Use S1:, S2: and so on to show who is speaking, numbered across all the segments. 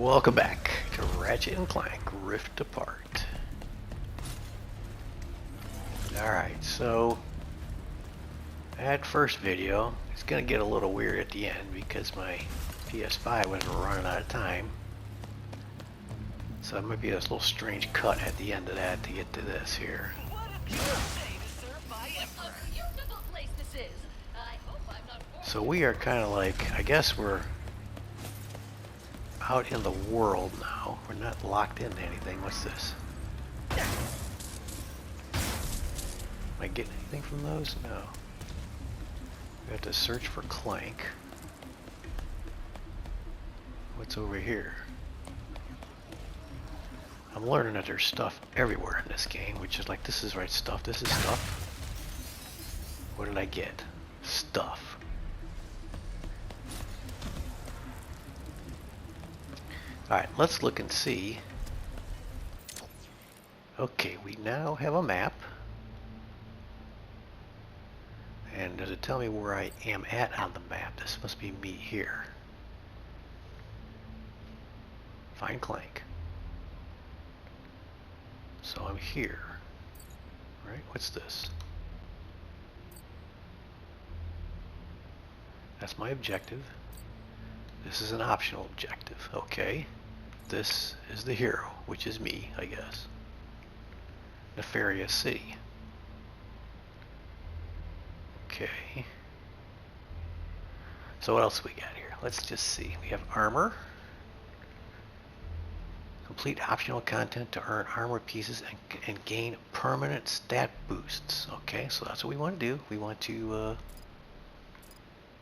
S1: Welcome back to Ratchet and Clank Rift Apart. Alright, so that first video, it's going to get a little weird at the end because my PS5 was running out of time. So it might be this little strange cut at the end of that to get to this here. So we are kind of like, I guess we're out in the world now. We're not locked into anything. What's this? Am I getting anything from those? No. We have to search for Clank. What's over here? I'm learning that there's stuff everywhere in this game, which is like, this is right stuff. This is stuff. What did I get? Stuff. Alright, let's look and see. Okay, we now have a map. And does it tell me where I am at on the map? This must be me here. Find Clank. So I'm here. Right, what's this? That's my objective. This is an optional objective. Okay. This is the hero, which is me, I guess. Nefarious City. Okay. So what else we got here? Let's just see. We have armor. Complete optional content to earn armor pieces and gain permanent stat boosts. Okay, so that's what we want to do. We want to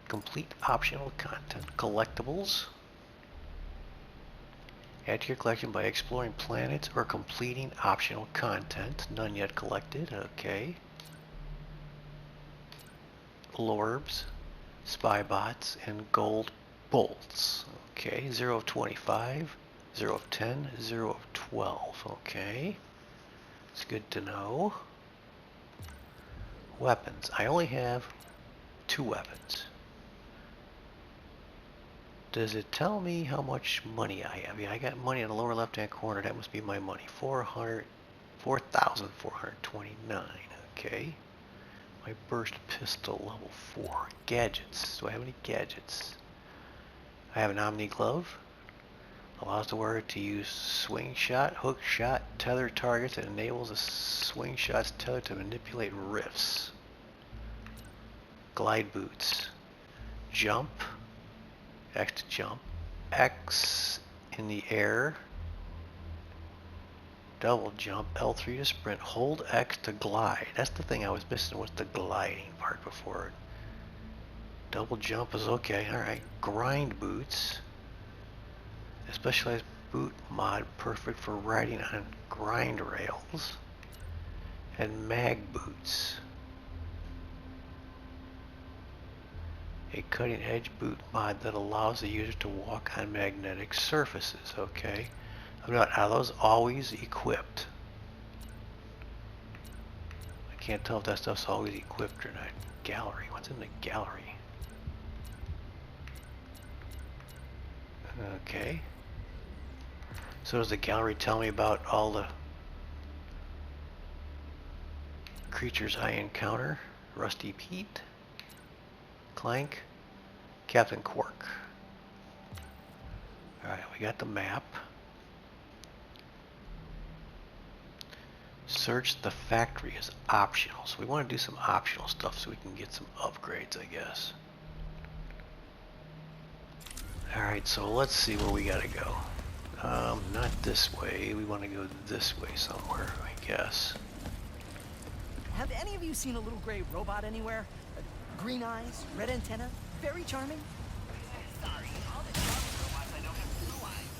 S1: complete optional content. Collectibles. Add to your collection by exploring planets or completing optional content. None yet collected. Okay. Lorbs, Spybots, and gold bolts. Okay. 0 of 25, 0 of 10, 0 of 12. Okay. It's good to know. Weapons. I only have 2 weapons. Does it tell me how much money I have? Yeah, I got money in the lower left-hand corner. That must be my money. 4,429. Okay. My burst pistol level 4. Gadgets. Do I have any gadgets? I have an Omni glove. Allows the wearer to use swing shot, hook shot, tether targets, and enables a swing shot's tether to manipulate rifts. Glide boots. Jump. X to jump, X in the air, double jump, L3 to sprint, hold X to glide. That's the thing I was missing, was the gliding part before. Double jump is okay, alright. Grind boots, a specialized boot mod perfect for riding on grind rails, and mag boots. A cutting edge boot mod that allows the user to walk on magnetic surfaces. Okay. Are those always equipped? I can't tell if that stuff's always equipped or not. Gallery. What's in the gallery? Okay. So does the gallery tell me about all the creatures I encounter? Rusty Pete? Clank, Captain Quark. Alright, we got the map. Search the factory is optional. So we want to do some optional stuff so we can get some upgrades, I guess. Alright, so let's see where we gotta go. Not this way. We want to go this way somewhere, I guess.
S2: Have any of you seen a little gray robot anywhere? Green eyes, red antenna, very charming.
S3: Sorry, all the robots I don't have blue eyes.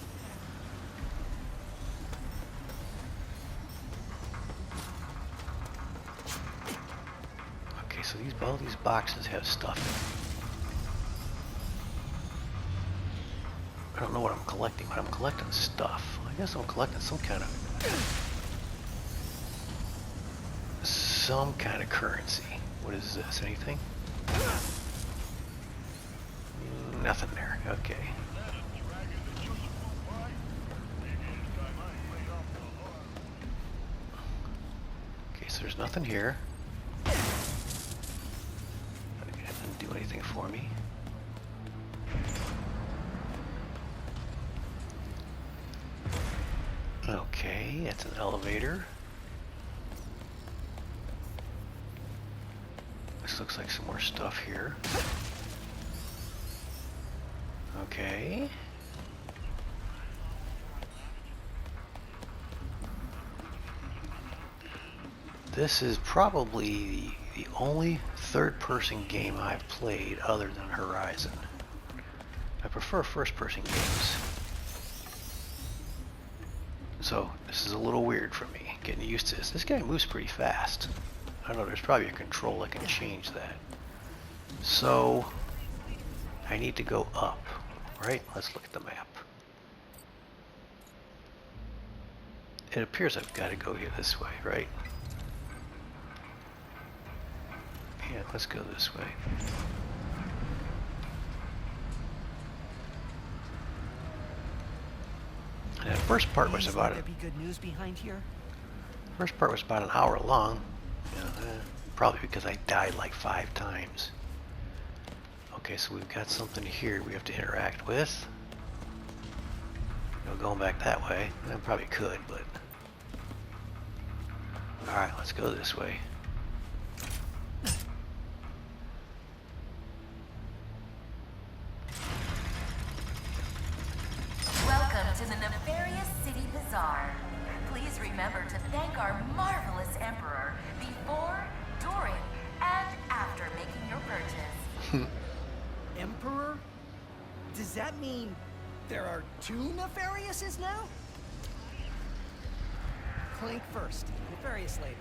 S1: Okay, so all these boxes have stuff in them. I don't know what I'm collecting, but I'm collecting stuff. I guess I'm collecting some kind of currency. What is this? Anything? Nothing there. Okay. there's nothing here. It doesn't do anything for me. Okay, that's an elevator. This looks like some more stuff here. Okay. This is probably the only third-person game I've played other than Horizon. I prefer first-person games. So this is a little weird for me, getting used to this. This guy moves pretty fast. I don't know, there's probably a control that can change that. So I need to go up, right? Let's look at the map. It appears I've got to go here this way, right? Yeah, let's go this way. And the first part was about
S2: there be good news behind here?
S1: First part was about an hour long. Probably because I died like 5 times. Okay, so we've got something here we have to interact with. Going back that way. I probably could, but... Alright, let's go this way.
S4: Welcome to the Nefarious City Bazaar. Please remember to thank our marvelous Emperor before, during, and after making your purchase.
S2: Emperor? Does that mean there are 2 Nefariouses now? Clank first, Nefarious later.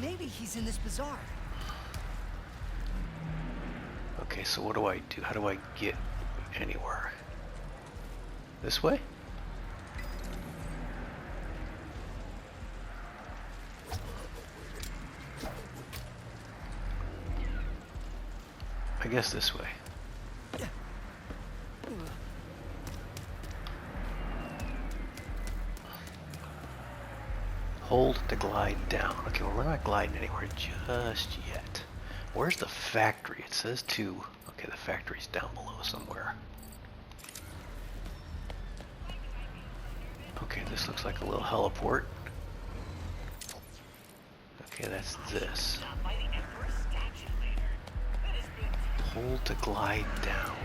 S2: Maybe he's in this bazaar.
S1: Okay, so what do I do? How do I get anywhere? This way? I guess this way. Hold to glide down. Okay, well, we're not gliding anywhere just yet. Where's the factory? It says 2. Okay, the factory's down below somewhere. Okay, this looks like a little heliport. Okay, that's this. Hold to glide down.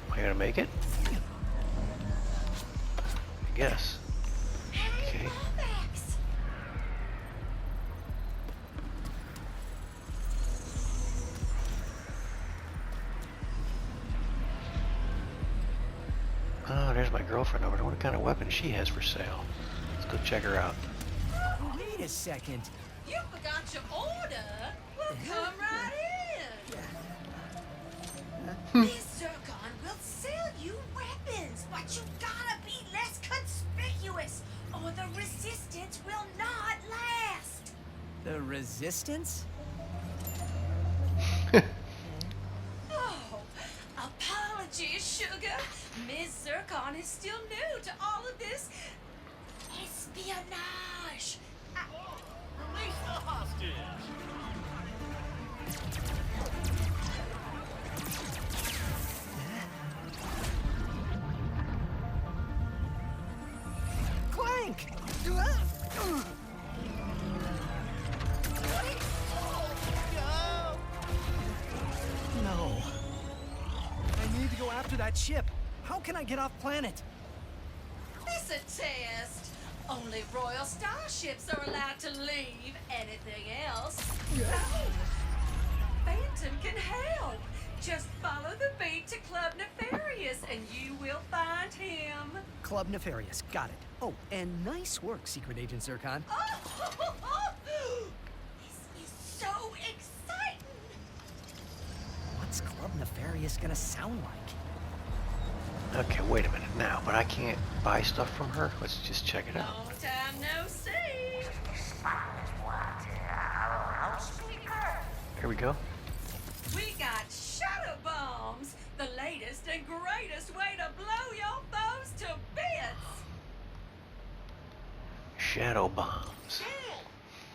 S1: Am I gonna make it? I guess. Okay. Oh, there's my girlfriend over there. What kind of weapon she has for sale? Let's go check her out.
S2: Wait a second.
S5: You forgot your order? Well, come right in. Miss Zircon will sell you weapons, but you gotta be less conspicuous, or the resistance will not last.
S2: The Resistance?
S5: Oh, apologies, sugar. Miss Zircon is still new to all of this espionage.
S3: Release the hostage!
S2: Clank! No. I need to go after that ship. How can I get off planet?
S5: It's a test. Only royal starships are allowed to leave. Anything else? No. Phantom can help. Just follow the beat to Club Nefarious and you will find him.
S2: Club Nefarious, got it. Oh, and nice work, Secret Agent Zircon.
S5: Oh, this is so exciting.
S2: What's Club Nefarious gonna sound like?
S1: Okay, wait a minute now, but I can't buy stuff from her? Let's just check it out.
S5: Long time no see.
S1: Here we go.
S5: We got shadow bombs, the latest and greatest way to blow your foes to bits.
S1: shadow bombs.
S5: Hey,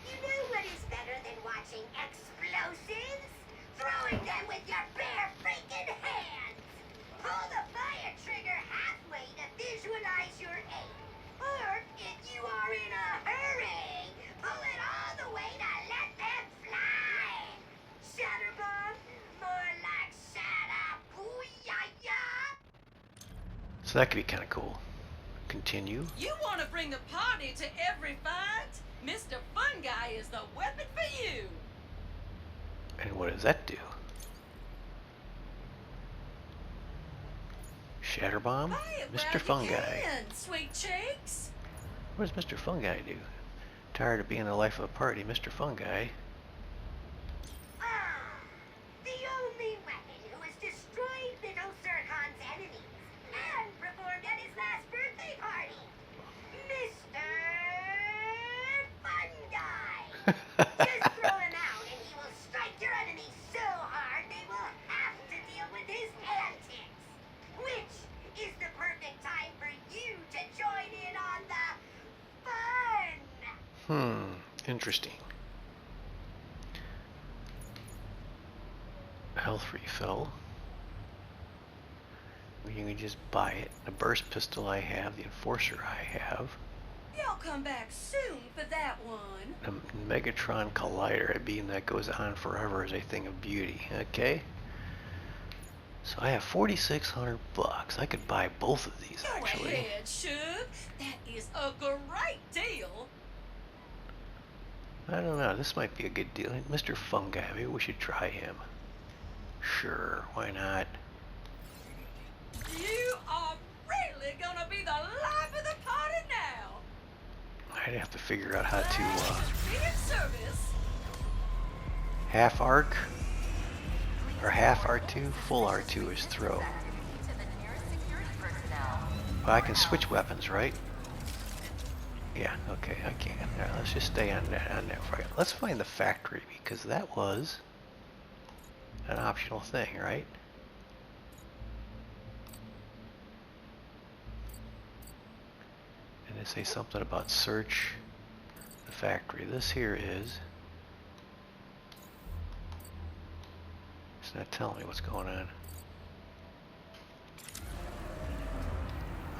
S5: you know what is better than watching explosives? Throwing them with your bare freaking hands! Pull the fire trigger halfway to visualize your aim. Or, if you are in a hurry, pull it all the way to let them fly! Shatter bomb? More like shatter booyah!
S1: So that could be kind of cool. Continue.
S6: You want to bring the party to every fight? Mr. Fun Guy is the weapon for you.
S1: And what does that do? Shatter bomb?
S6: Buy it
S1: Mr.
S6: while you
S1: Fun Guy.
S6: can, sweet cheeks.
S1: What does Mr. Fun Guy do? Tired of being the life of the party, Mr. Fun Guy.
S5: Ah, the only weapon who has destroyed Little Zircon's enemies and performed at his last birthday party, Mr. Fun Guy. Just throw him out and he will strike your enemies so hard they will have to deal with his antics. Which is the perfect time for you to join in on the fun.
S1: Interesting. Health refill. You can just buy it. The burst pistol I have, the enforcer I have.
S6: Y'all come back soon for that one.
S1: The Megatron Collider, a beam that goes on forever, is a thing of beauty. Okay. So I have 4,600 bucks. I could buy both of these
S6: Go
S1: actually.
S6: ahead, Shug. That is a great deal.
S1: I don't know. This might be a good deal. Mr. Fun Guy. Maybe we should try him. Sure. Why not?
S6: You are really gonna be the life of the party now.
S1: I'd have to figure out how to
S6: Be in service.
S1: half arc or half R2. Full R2 is throw.
S4: To the nearest security personnel.
S1: Well, I can switch weapons, right? Yeah, okay, I can. Now, let's just stay on that right. Let's find the factory because that was an optional thing, right? And they say something about search the factory. This here is. It's not telling me what's going on.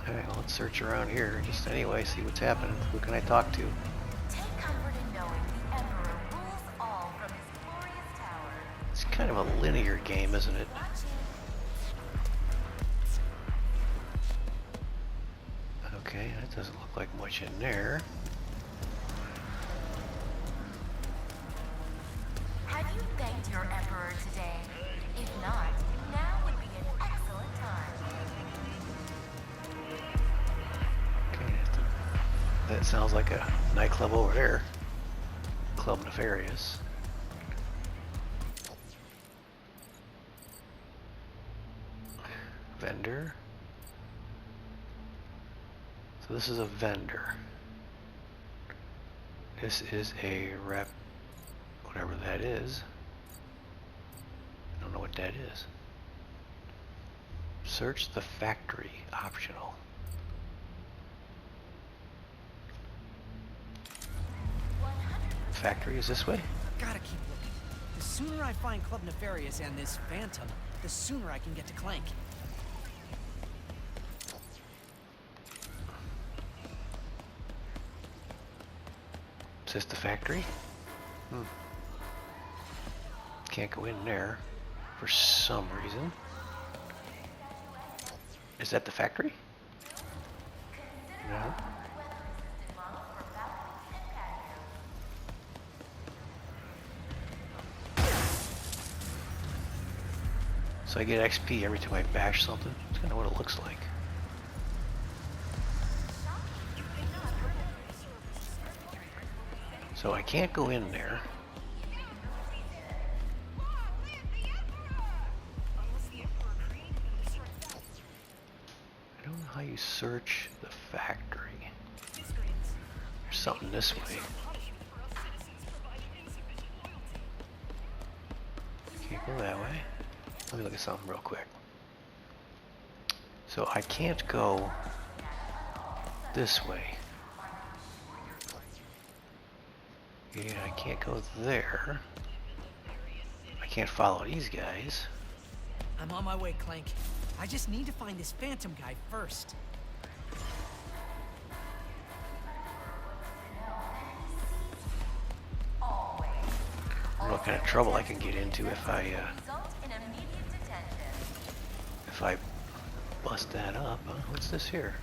S1: Alright, well, let's search around here just anyway, see what's happening. Who can I talk to?
S4: Take comfort in knowing the Emperor rules all from his glorious tower.
S1: It's kind of a linear game, isn't it? Okay, that doesn't look like much in there.
S4: Have you thanked your Emperor today? If not, now would be an excellent time.
S1: Okay, that sounds like a nightclub over there. Club Nefarious. Vendor. So this is a vendor. This is a rep, whatever that is. I don't know what that is. Search the factory, optional. Factory is this way?
S2: Gotta keep looking. The sooner I find Club Nefarious and this Phantom, the sooner I can get to Clank.
S1: Is this the factory? Can't go in there for some reason. Is that the factory? No. So I get XP every time I bash something. That's kind of what it looks like. So I can't go in there. I don't know how you search the factory. There's something this way. Can't go that way. Let me look at something real quick. So I can't go this way. Yeah, I can't go there. I can't follow these guys.
S2: I'm on my way, Clank. I just need to find this Phantom guy first.
S1: I don't know what kind of trouble I can get into if I bust that up. Huh? What's this here?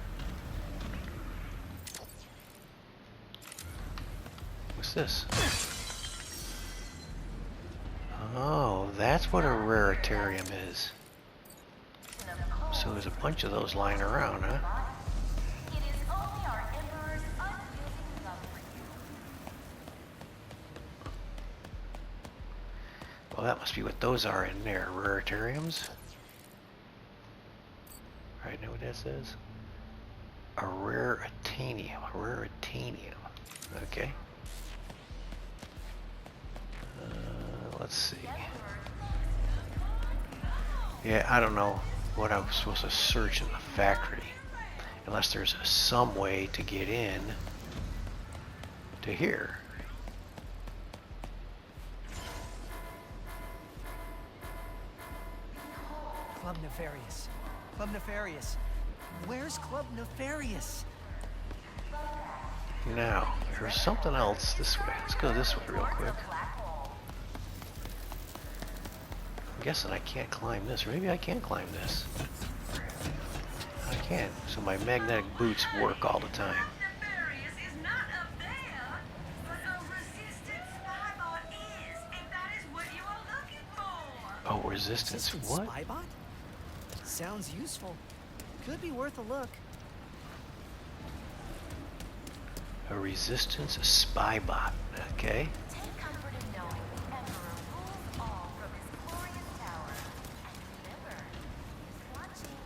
S1: What's this? Oh, that's what a raritarium is. So there's a bunch of those lying around, huh?
S4: It is only our Emperor's unyielding love for you.
S1: Well, that must be what those are in there. Raritariums? Right, know what that says? A raritanium. A raritanium. Okay. Let's see. Yeah, I don't know what I'm supposed to search in the factory. Unless there's some way to get in to here.
S2: Club Nefarious. Club Nefarious. Where's Club Nefarious?
S1: Now, there's something else this way. Let's go this way real quick. I'm guessing I can't climb this, or maybe I can climb this. I can't, so my magnetic boots work all the time.
S6: Nefarious is not up there, but a resistant Spybot is, and that is what you are looking for.
S1: Oh, resistance, what?
S2: Spybot? Sounds useful. Could be worth a look.
S1: A resistance spybot, okay.
S4: Take comfort in knowing the Emperor rules all from his glorious tower. And remember, he is watching.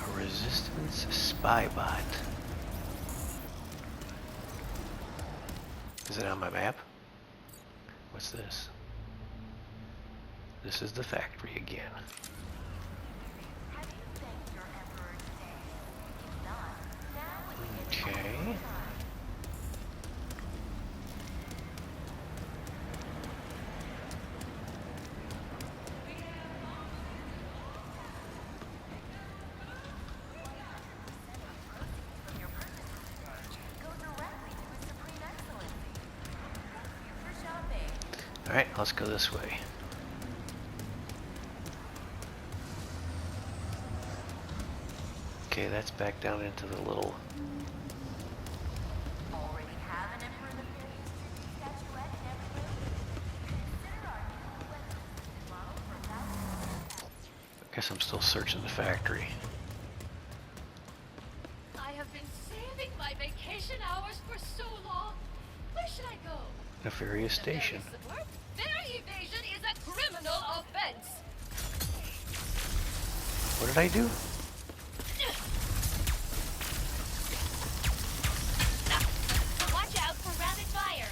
S1: A resistance spybot. Is it on my map? What's this? This is the factory again.
S4: Have you thanked your Emperor today? If not, now would be a
S1: Okay.
S4: time. From your purchases go directly to His Supreme Excellency. Thank you for shopping.
S1: Alright, let's go this way. Okay, that's back down into the little...
S4: Already have an Emperor Nefarious tribute statuette in every room? Consider our new weapon-assisted model for faster.
S1: I guess I'm still searching the factory.
S7: I have been saving my vacation hours for so long. Where should I go?
S1: Nefarious Station.
S7: Support? Their evasion is a criminal offense.
S1: What did I do?
S7: Watch out for rapid fire.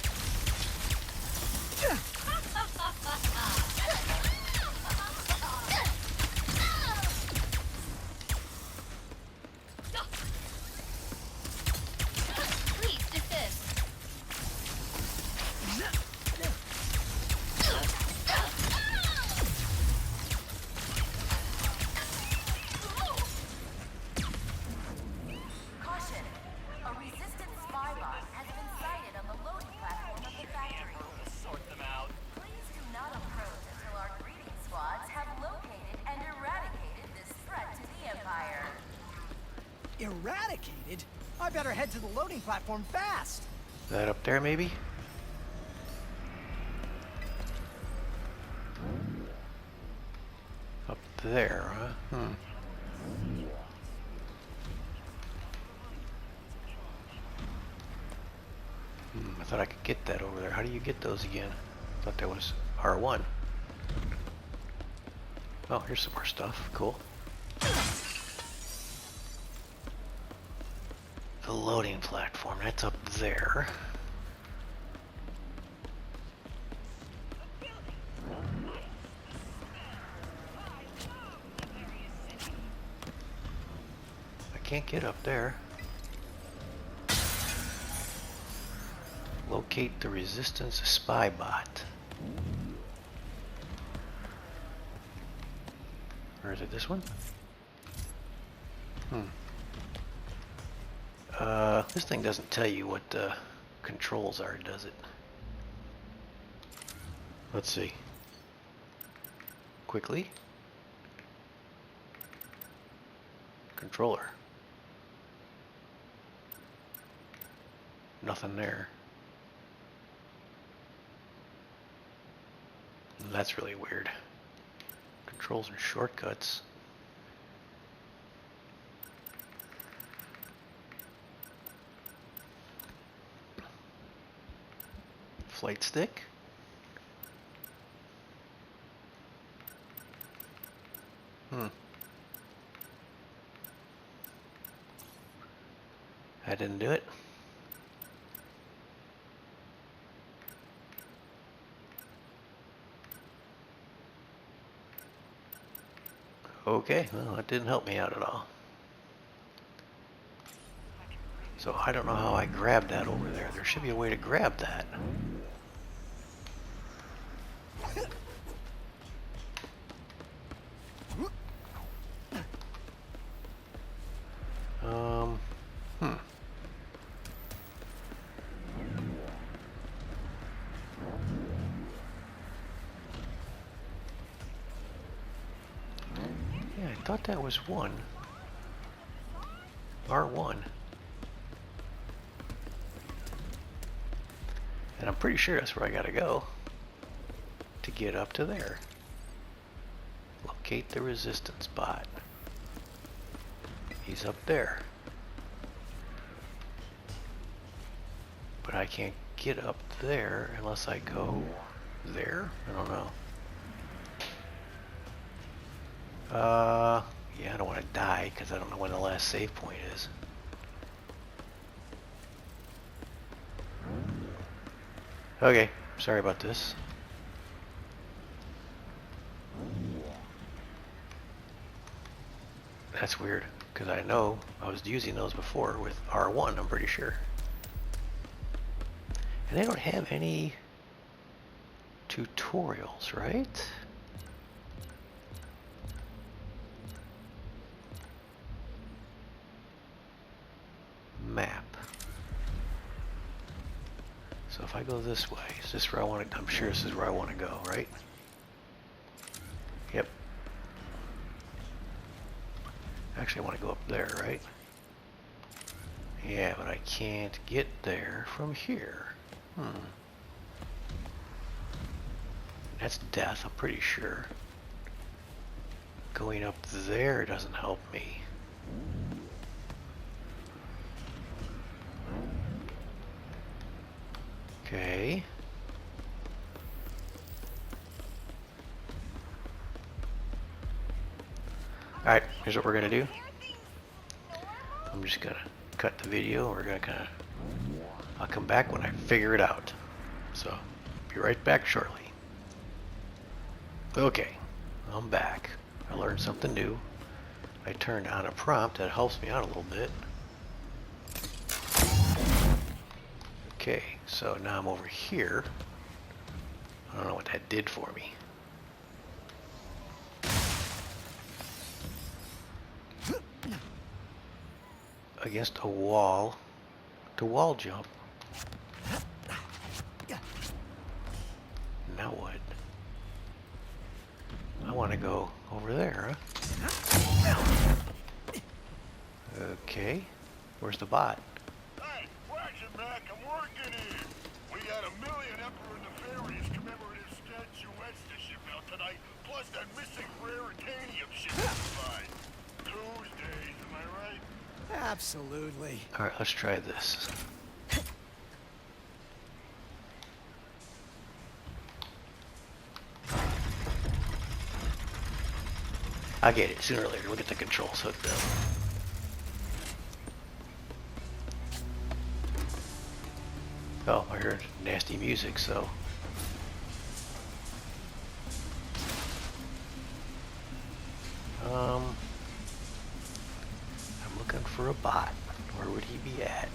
S7: Please desist.
S4: Caution! A resistant Spybot has been sighted on the loading platform of the factory.
S3: Sort them out.
S4: Please do not approach until our greeting squads have located and eradicated this threat to the Empire.
S2: Eradicated? I better head to the loading platform fast.
S1: That up there, maybe? Up there, huh? I thought I could get that over there. How do you get those again? I thought that was R1. Oh, here's some more stuff. Cool. The loading platform, that's up there. I can't get up there. Locate the Resistance Spybot. Or is it this one? This thing doesn't tell you what the controls are, does it? Let's see. Quickly. Controller. Nothing there. That's really weird. Controls and shortcuts. Flight stick. I didn't do it. Okay, well, that didn't help me out at all. So I don't know how I grabbed that over there. There should be a way to grab that. Yeah, I thought that was one. R1. And I'm pretty sure that's where I gotta go to get up to there. Locate the resistance bot. He's up there. But I can't get up there unless I go there? I don't know. Yeah, I don't want to die because I don't know when the last save point is. Okay, sorry about this. That's weird, because I know I was using those before with R1, I'm pretty sure. And they don't have any tutorials, right? Map. So if I go this way, is this where I want to? I'm sure this is where I want to go, right? Yep. Actually, I want to go up there, right? Yeah, but I can't get there from here. That's death, I'm pretty sure. Going up there doesn't help me. Okay. Alright, here's what we're gonna do. I'm just gonna cut the video. We're gonna I'll come back when I figure it out. So, be right back shortly. Okay, I'm back. I learned something new. I turned on a prompt that helps me out a little bit. Okay, so now I'm over here. I don't know what that did for me. Against a wall to wall jump. Now what? I want to go over there, huh? Okay, where's the bot?
S8: Hey, Ratchet, Mac, I'm working here. We got a million Emperor Nefarious commemorative statuettes to ship out tonight, plus that missing rare titanium ship to find. Tuesdays, am I right?
S2: Absolutely.
S1: Alright, let's try this. I get it, sooner or later. Look at the controls hooked up. Oh, I heard nasty music, so. I'm looking for a bot. Where would he be at?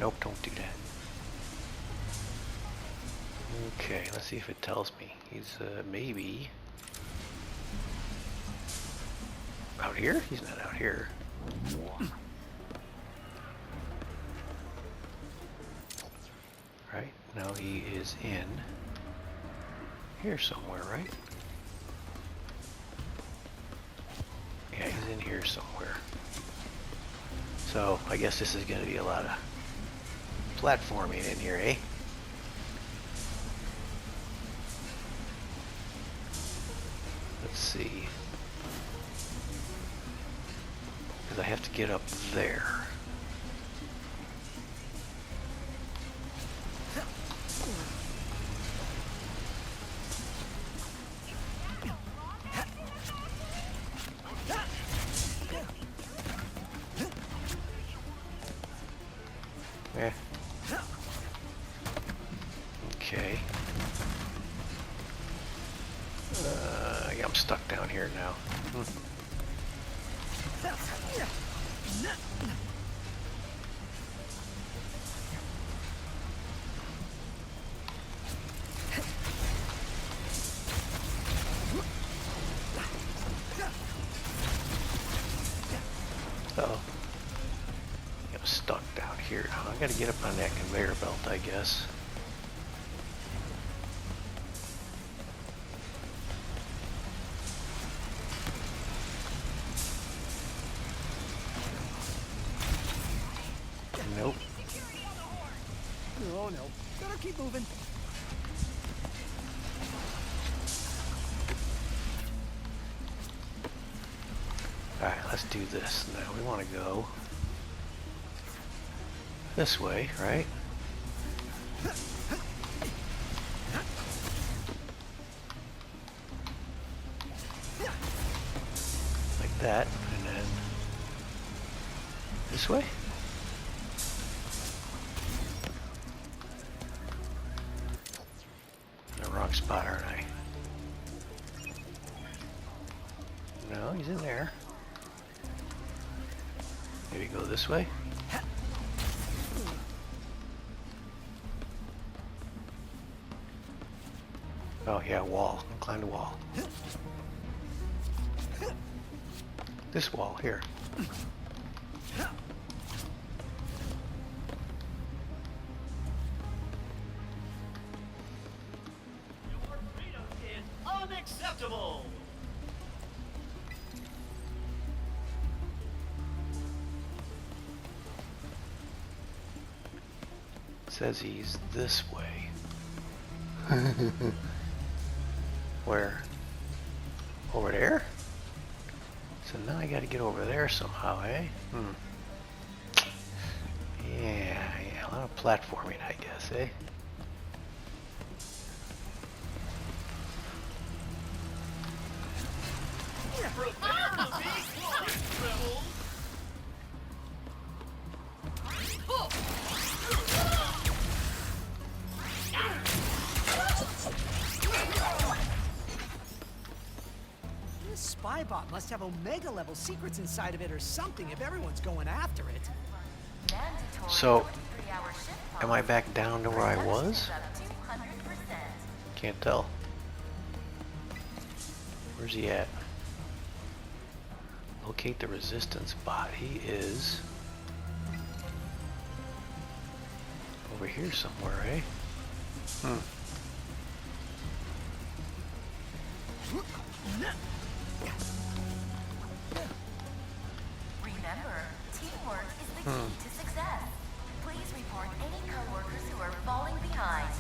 S1: Nope, don't do that. Okay, let's see if it tells me. He's maybe out here? He's not out here. Right, now he is in here somewhere, right? Yeah, he's in here somewhere. So, I guess this is going to be a lot of platforming in here, eh? Let's see. Because I have to get up there. Eh. Okay. Yeah, I'm stuck down here now. Uh-oh. I'm stuck down here now. I gotta get up on that conveyor belt, I guess. Nope.
S2: Oh no. Better keep moving.
S1: Alright, let's do this. Now we want to go this way, right? Like that, and then this way? In the wrong spot, aren't I? No, he's in there. Maybe go this way? Oh yeah, wall. Climb the wall. This wall here.
S3: Your freedom is unacceptable!
S1: Says he's this way. Where? Over there? So now I gotta get over there somehow, eh? Yeah, a lot of platforming, I guess, eh?
S3: Prepare to be crushed, rebels!
S2: This Spybot must have Omega level secrets inside of it or something if everyone's going after it.
S4: Mandatory
S1: So,
S4: 23-hour shift
S1: am I back down to where I was?
S4: up 200%.
S1: Can't tell. Where's he at? Locate the resistance bot. He is over here somewhere, eh?
S4: Remember, teamwork is the key to success. Please report any coworkers who are falling behind.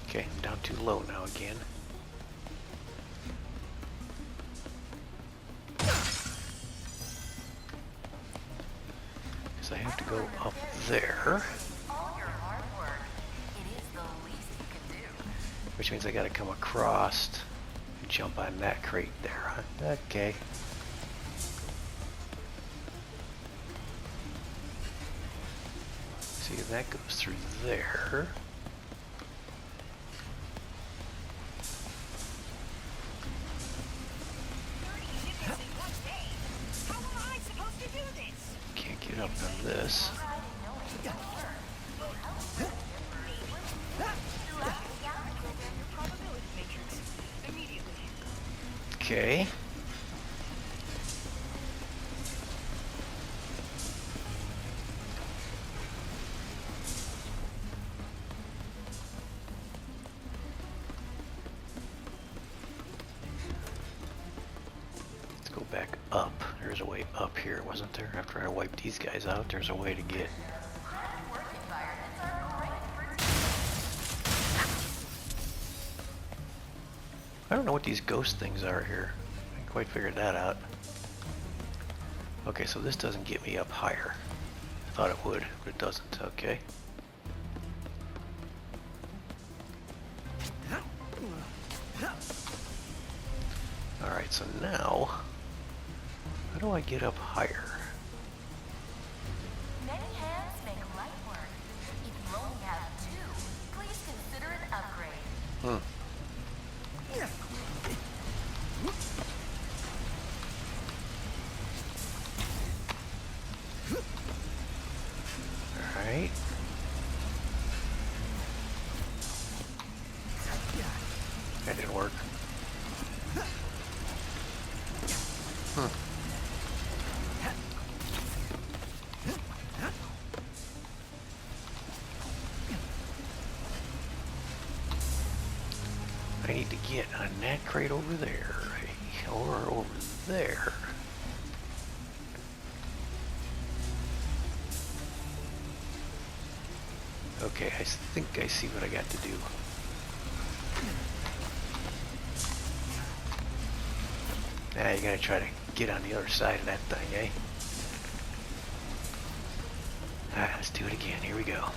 S1: Okay, I'm down too low now again. Because I have to go up there,
S4: All your hard work. It is the least you can do.
S1: which means I gotta come across and jump on that crate there, huh? Okay. See, that goes through there. up on this. Okay. Let's go back up. There's a way up here, wasn't there? After I wiped these guys out, there's a way to get... I don't know what these ghost things are here. I haven't quite figured that out. Okay, so this doesn't get me up higher. I thought it would, but it doesn't. Okay. Alright, so now, how do I get up higher?
S4: Many hands make light work. If you only have two, please consider an upgrade.
S1: Alright. That didn't work. I need to get on that crate over there, or over there. Okay, I think I see what I got to do. Now you gotta try to get on the other side of that thing, eh? Alright, let's do it again. Here we go.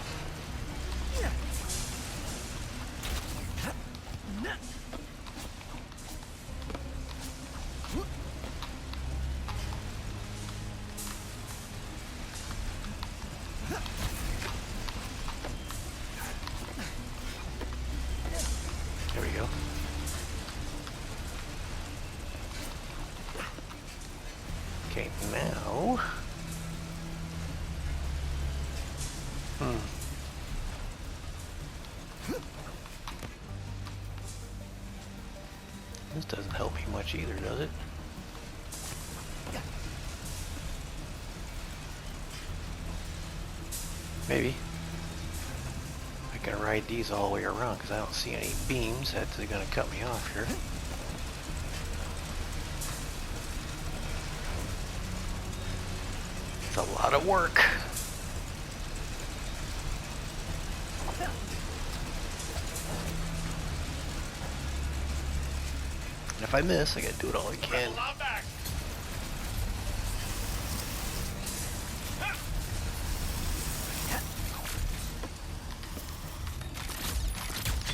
S1: There we go. Okay, now... This doesn't help me much either, does it? Maybe. I can ride these all the way around because I don't see any beams that's going to cut me off here. It's a lot of work. And if I miss, I gotta do it all I can.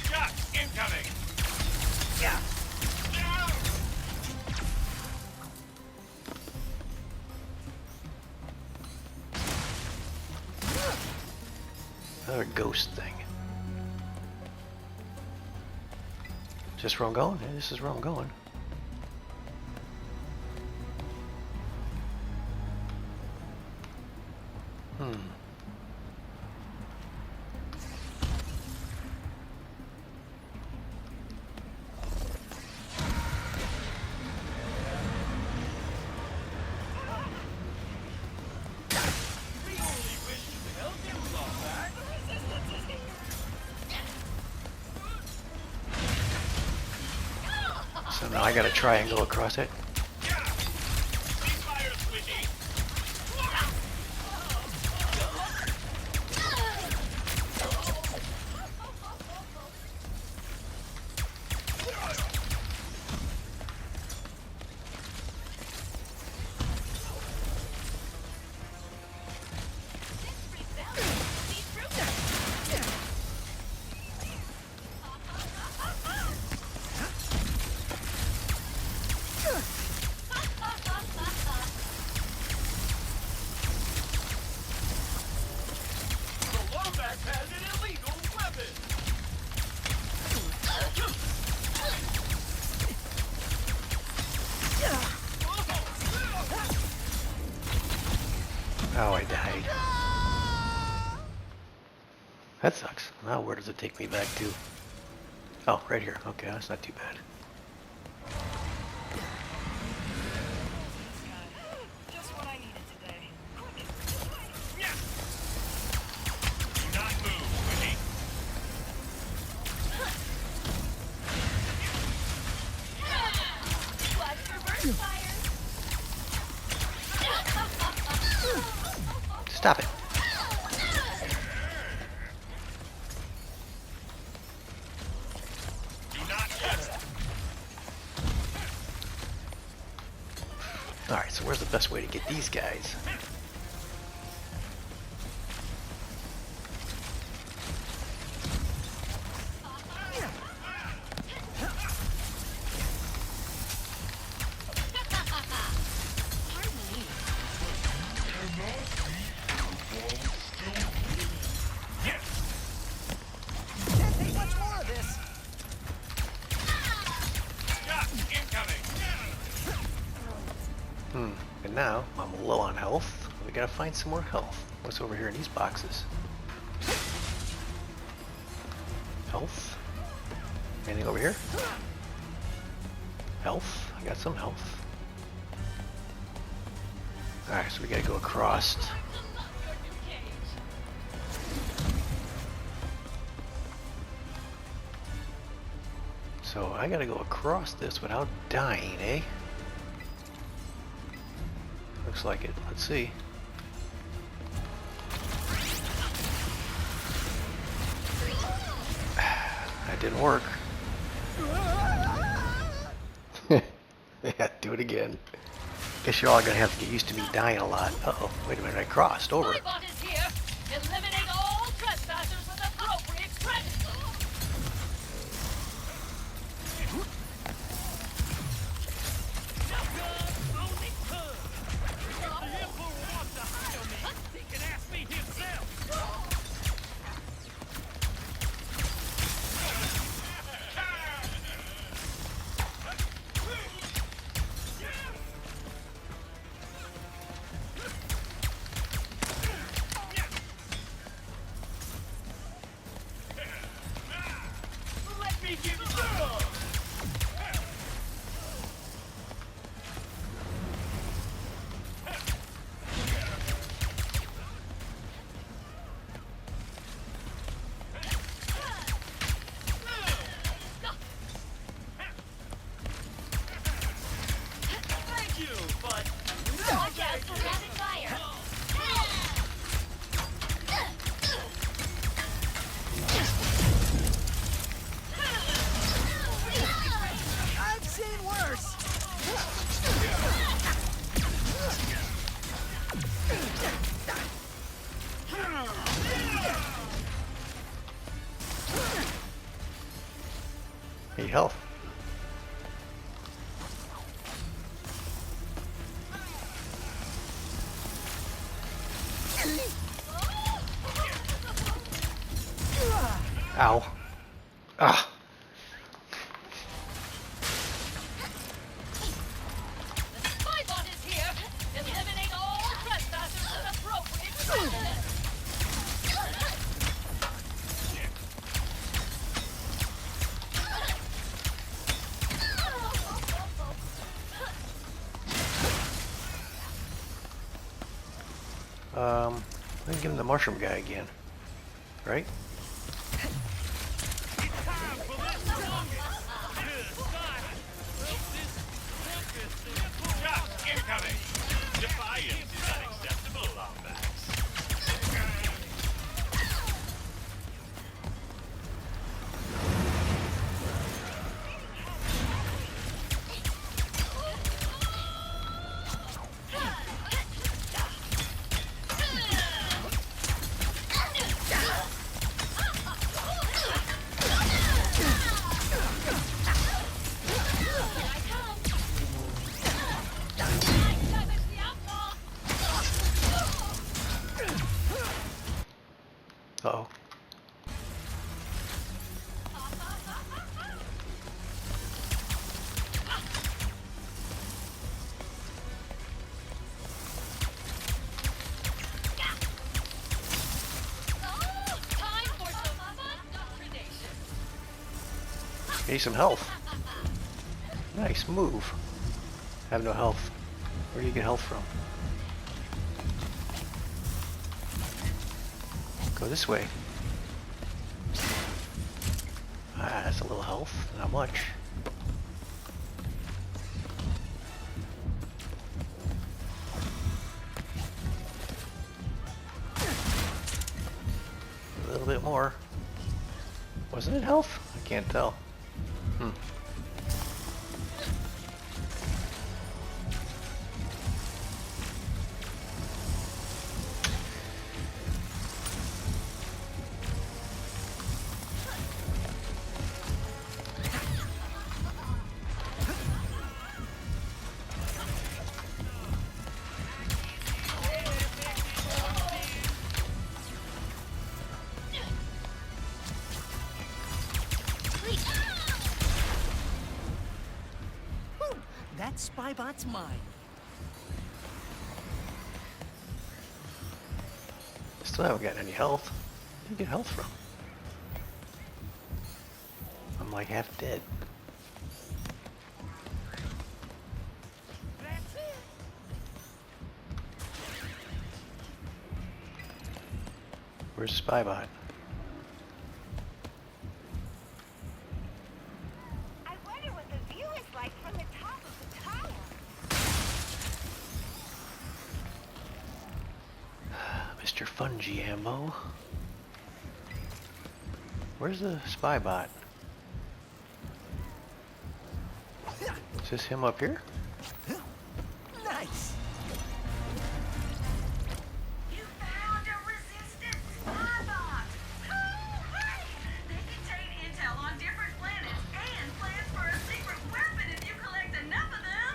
S8: Shot incoming. Yeah.
S1: Another ghost thing. Is this where I'm going? Yeah, this is where I'm going. So now I gotta try and go across it. Oh, I died. That sucks. Now where does it take me back to? Oh, right here. Okay, that's not too bad.
S6: Just what I needed today.
S3: Do not move, Winnie.
S7: Watch your burst fire.
S1: Stop it.
S3: Do not touch.
S1: Alright, so where's the best way to get these guys?
S2: Can't take much more of this.
S3: Stop! Incoming!
S1: And now, I'm low on health. We gotta find some more health. What's over here in these boxes? Health? Anything over here? Health? I got some health. Alright, so we gotta go across.
S7: Unlock your new cage.
S1: So I gotta go across this without dying, eh? Looks like it. Let's see. That didn't work. Yeah, do it again. Guess you're all gonna have to get used to me dying a lot. Uh-oh, wait a minute, I crossed over.
S7: Spybot is here. Eliminate all trespassers with appropriate credit.
S3: Let me give you some! Thank you, but
S7: Watch out for rapid fire.
S2: I've seen worse.
S1: Need health. Ow. Ah.
S7: Spybot is here. Eliminate all trespassers with appropriate credit.
S1: Let me give him the mushroom guy again. Right?
S3: Shots incoming! Defiance is unacceptable, Lombax.
S1: Need some health. Nice move. I have no health. Where do you get health from? Go this way. Ah, that's a little health. Not much. A little bit more. Wasn't it health? I can't tell.
S2: That Spybot's mine.
S1: Still haven't gotten any health. Where do you get health from? I'm like half dead. Where's Spybot?
S5: I wonder what the view is like from the top of the tower.
S1: Mr. Fungi Ammo. Where's the Spybot? Is this him up here?
S2: Nice.
S6: You found a resistant Spybot! Hooray! They contain intel on different planets and plans for a secret weapon if you collect enough of them!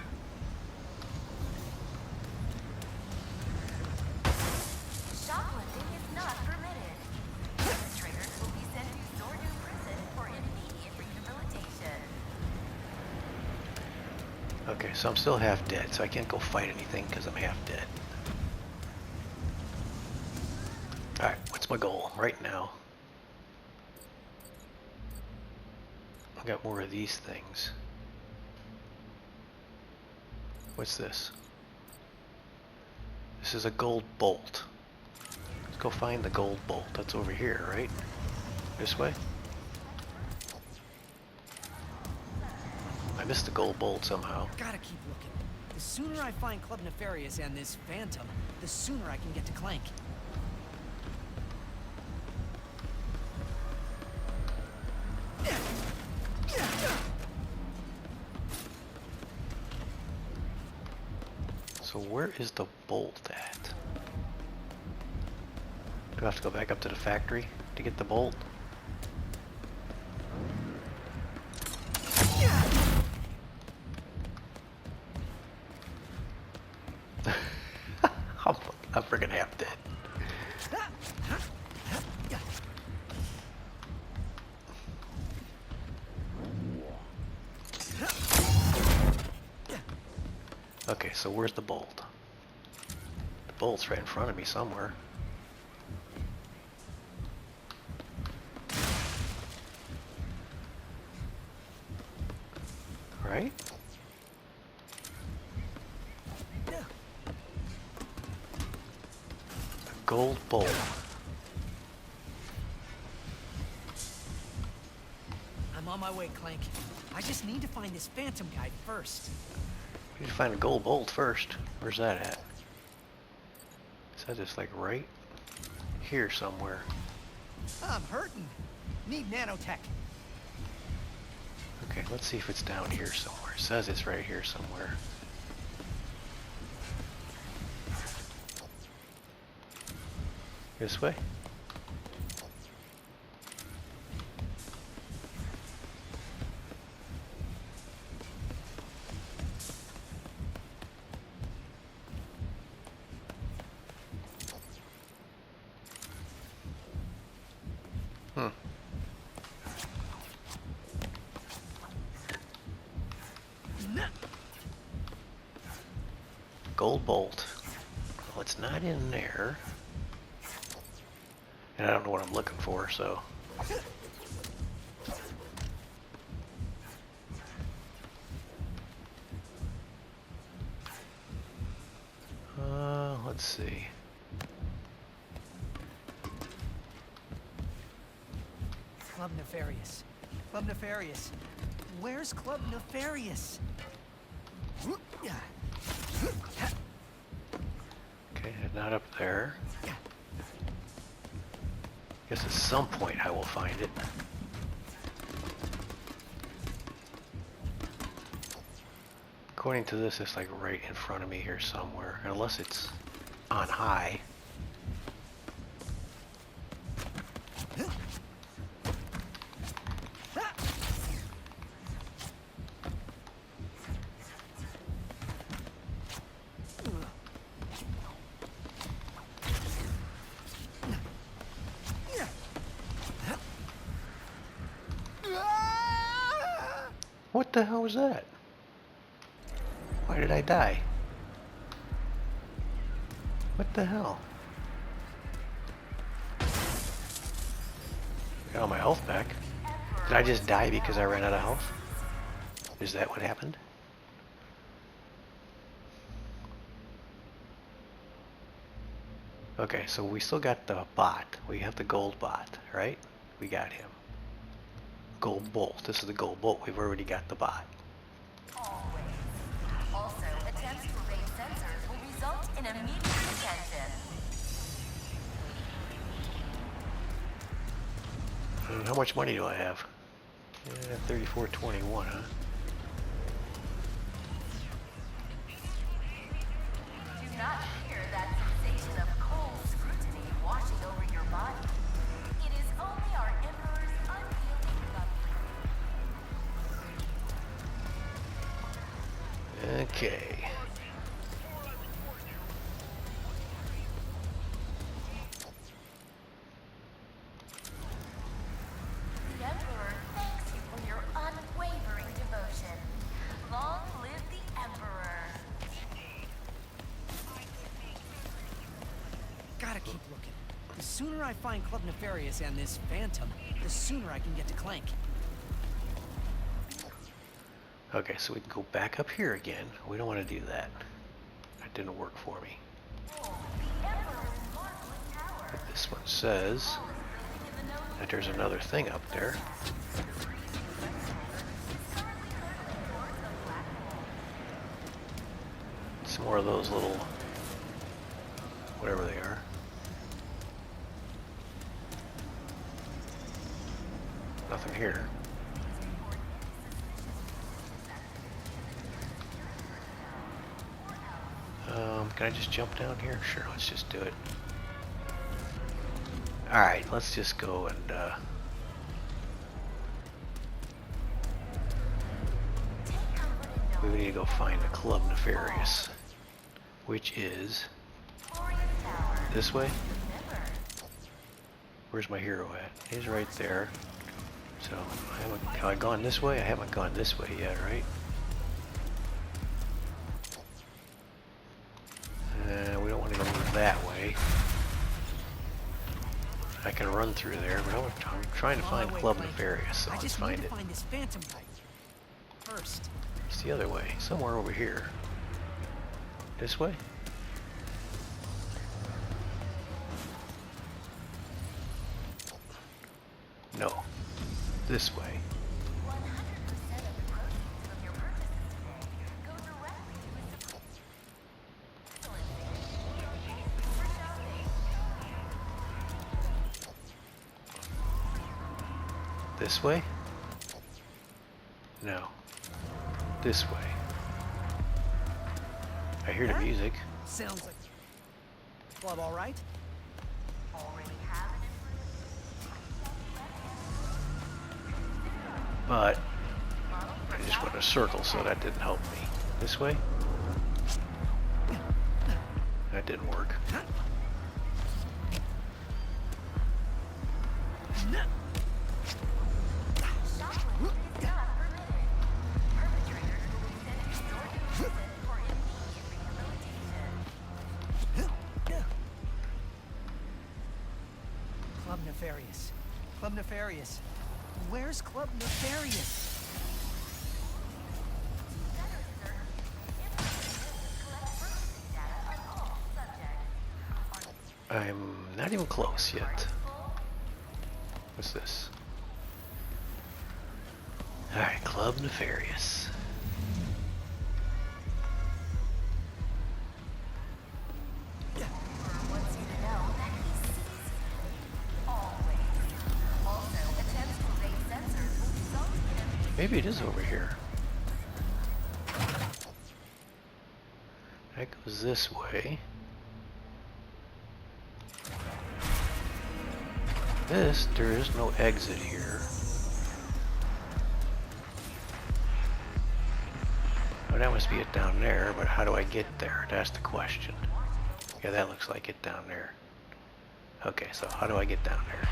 S4: Shoplifting is not permitted. Perpetrators will be sent to Zordu Prison for immediate rehabilitation.
S1: Okay, so I'm still half dead, so I can't go fight anything because I'm half dead. Alright, what's my goal right now? I got more of these things. What's this? This is a gold bolt. Let's go find the gold bolt. That's over here, right? This way? I missed the gold bolt somehow.
S2: Gotta keep looking. The sooner I find Club Nefarious and this Phantom, the sooner I can get to Clank.
S1: So where is the bolt at? Do I have to go back up to the factory to get the bolt? I'm freaking half dead. Okay, so where's the bolt? The bolt's right in front of me somewhere. Right? Gold bolt.
S2: I'm on my way, Clank. I just need to find this Phantom guy first.
S1: We need to find a gold bolt first. Where's that at? Is that just like right here somewhere?
S2: I'm hurting. Need nanotech.
S1: Okay, let's see if it's down here somewhere. It says it's right here somewhere. This way? Gold bolt. Well, it's not in there. And I don't know what I'm looking for, so. let's see.
S2: Club Nefarious. Club Nefarious. Where's Club Nefarious?
S1: Okay, not up there. Guess at some point I will find it. According to this, it's like right in front of me here somewhere, unless it's on high. What the hell was that? Why did I die? What the hell? Got all my health back. Did I just die because I ran out of health? Is that what happened? Okay, so we still got the bot. We have the gold bot, right? We got him. Gold bolt. This is the gold bolt. We've already got the bot.
S4: Always. Also, attempts to evade sensors will result in immediate detention.
S1: How much money do I have? Yeah, 34.21, huh?
S4: Do not fear that sensation of cold scrutiny washing over your body. It is only our Emperor's unyielding love.
S1: Okay.
S4: The Emperor thanks you for your unwavering devotion. Long live the Emperor.
S2: Gotta keep looking. The sooner I find Club Nefarious and this Phantom, the sooner I can get to Clank.
S1: Okay, so we can go back up here again. We don't want to do that. That didn't work for me.
S4: The Emperor's marvelous tower.
S1: But this one says that there's another thing up there. It's more of those little, whatever they are. Nothing here. Can I just jump down here? Sure, let's just do it. Alright, let's just go and we need to go find the Club Nefarious, which is this way. Where's my hero at? He's right there. So, have I gone this way? I haven't gone this way yet, right? We don't want to go that way. I can run through there, but I'm trying to find Club Nefarious, so let's find it.
S2: I just need to find this Phantom guy first.
S1: It's the other way, somewhere over here. This way? No. This way.
S4: 100% of the proceeds from your purchases today go directly to his for shopping.
S1: This way? No. This way. I hear the music.
S2: Sounds like club, all right?
S4: Already have an
S1: But I just went in a circle, so that didn't help me. This way? That didn't work.
S4: shoplifting is not permitted. Perpetrators will be sent to your prison for immediate rehabilitation.
S2: Club Nefarious. Club Nefarious. Where's Club Nefarious?
S4: Better, sir. Information collect purchasing data on all subjects.
S1: I'm not even close yet. What's this? Alright, Club Nefarious.
S4: Wants you to know that he sees you. Always. Also, attempts to evade sensors will result in a
S1: Maybe it is over here. That goes this way. This, there is no exit here. Oh, that must be it down there, but how do I get there? That's the question. Yeah, that looks like it down there. Okay, so how do I get down there?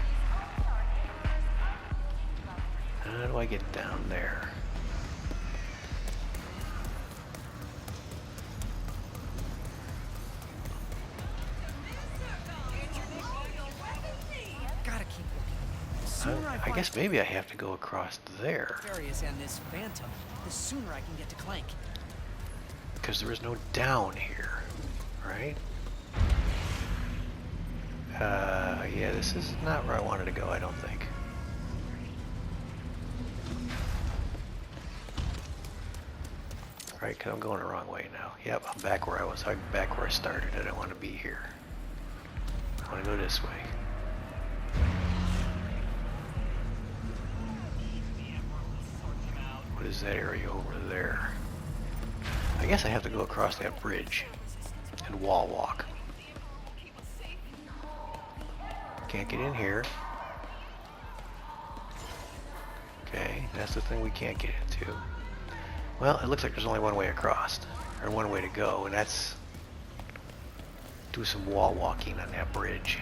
S1: How do I get down there?
S2: Gotta keep looking. The sooner I
S1: I
S2: find
S1: guess maybe I have to go across there.
S2: Nefarious and this Phantom, the sooner I can get to Clank.
S1: Because there is no down here, right? Yeah, this is not where I wanted to go, I don't think. Right, because I'm going the wrong way now. Yep, I'm back where I was. I'm back where I started. I don't want to be here. I want to go this way. What is that area over there? I guess I have to go across that bridge and wall walk. Can't get in here. Okay, that's the thing we can't get into. Well, it looks like there's only one way across, or one way to go, and that's do some wall walking on that bridge.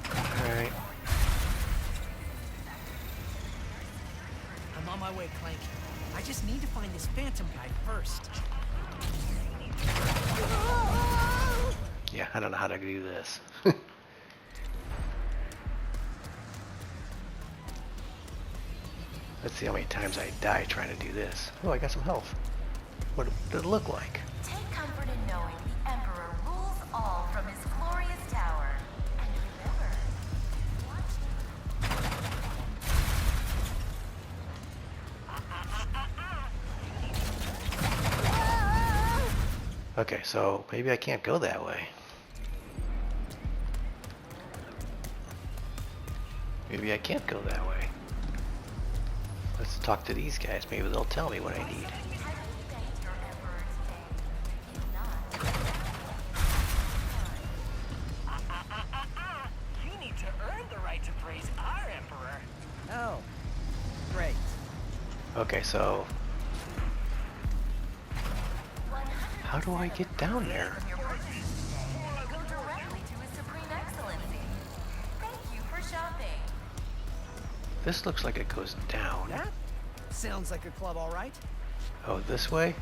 S1: Alright.
S2: I'm on my way, Clank. I just need to find this Phantom guy first.
S1: Yeah, I don't know how to do this. Let's see how many times I die trying to do this. Oh, I got some health. What did it look like?
S4: Take comfort in knowing the Emperor rules all from his glorious tower. And remember,
S1: Okay, so maybe I can't go that way. Maybe I can't go that way. Let's talk to these guys. Maybe they'll tell me what I need.
S4: have you thanked your Emperor today? If not,
S6: You need to earn the right to praise our Emperor.
S2: Oh, great.
S1: Okay, so how do I get down there?
S4: your purchase today, go directly to His Supreme Excellency. Thank you for shopping.
S1: This looks like it goes down.
S2: That sounds like a club, all right.
S1: Oh, this way?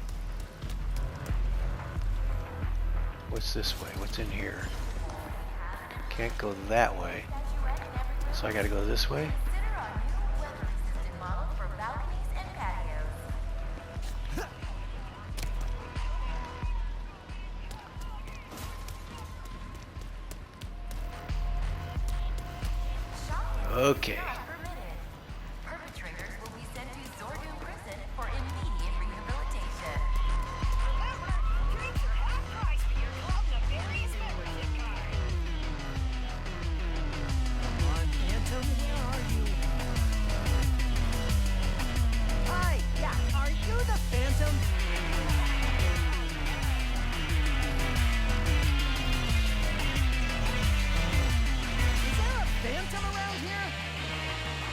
S1: What's this way? What's in here? Can't go that way. So I gotta go this way?
S4: Consider our new weather-resistant model for balconies and patios.
S1: Okay.
S4: Permitted. Perpetrators will be sent to Zordon Prison for immediate rehabilitation.
S6: Remember, drinks are half price with your Club Nefarious membership card.
S2: Come on, Phantom, where are you? Hi, yeah, are you the Phantom? Is there a Phantom around here?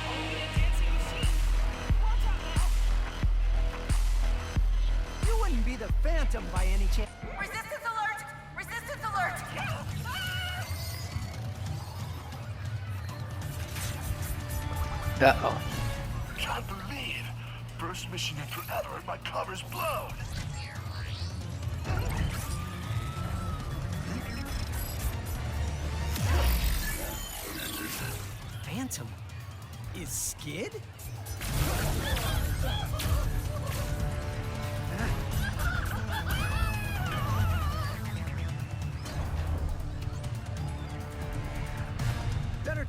S6: Only a dancing machine. Watch out now.
S2: You wouldn't be the Phantom by any chance.
S4: Resistance alert! Resistance alert!
S1: Uh-oh.
S8: Can't believe. First mission in forever and my cover's blown.
S2: Phantom? Is Skid?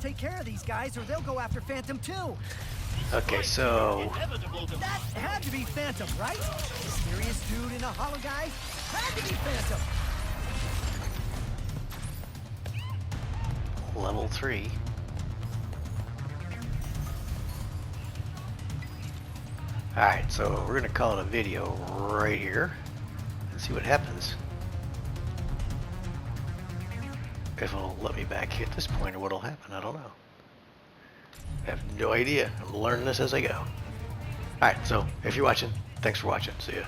S2: take care of these guys or they'll go after Phantom too.
S1: Okay, so
S2: That had to be Phantom, right? Mysterious dude in a hollow guy? Had to be Phantom.
S1: level 3. Alright, so we're gonna call it a video right here and see what happens. If it'll let me back hit this point or what'll happen, I don't know. I have no idea. I'm learning this as I go. Alright, so if you're watching, thanks for watching. See ya.